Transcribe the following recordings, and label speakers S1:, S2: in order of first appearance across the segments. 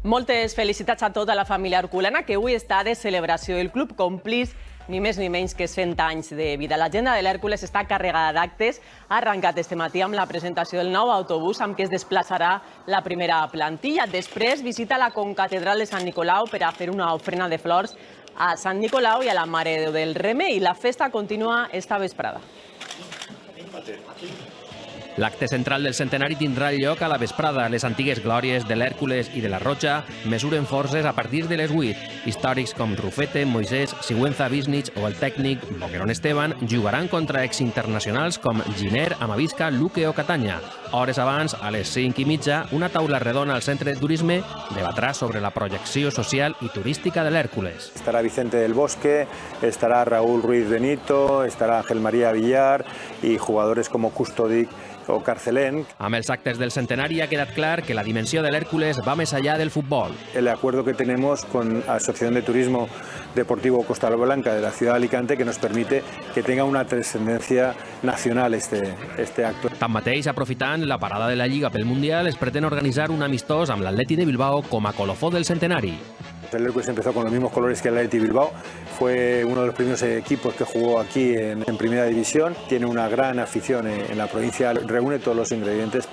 S1: Moltes felicitats a tota la família herculana, que avui està de celebració. El club complís ni més ni menys que 100 anys de vida. L'agenda de l'Hèrcules està carregada d'actes. Ha arrencat este matí amb la presentació del nou autobús amb què es desplaçarà la primera plantilla. Després visita la concatedral de Sant Nicolau per a fer una ofrena de flors a Sant Nicolau i a la Mare de Déu del Remei. La festa continua esta vesprada.
S2: L'acte central del centenari tindrà lloc a la vesprada. Les antigues glòries de l'Hèrcules i de la Roja mesuren forces a partir de les 8. Històrics com Rufete, Moisés, Sigüenza, Visnich o el tècnic Boquerón Esteban jugaran contra exinternacionals com Giner, Amavisca, Luque o Catanya. Hores abans, a les 5:30, una taula redona al Centre de Turisme debatrà sobre la projecció social i turística de l'Hèrcules.
S3: Estará Vicente del Bosque, estará Raúl Ruiz Benito, estará Ángel María Villar y jugadores como Custodic o Carcelén.
S2: Amb els actes del centenari ha quedat clar que la dimensió de l'Hèrcules va més allà del futbol.
S3: El acuerdo que tenemos con la Asociación de Turismo Deportivo Costa Blanca de la ciudad de Alicante que nos permite que tenga una trascendencia nacional este acto.
S2: Tanmateix, aprofitant la parada de la Lliga pel Mundial, es pretén organitzar un amistós amb l'Atleti de Bilbao com a colofó del centenari.
S3: El Hércules empezó con los mismos colores que el Atleti Bilbao, fue uno de los primeros equipos que jugó aquí en Primera División, tiene una gran afición en la provincia, reúne todos los ingredientes.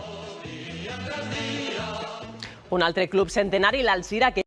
S1: Un altre club centenari, l'Alzira, que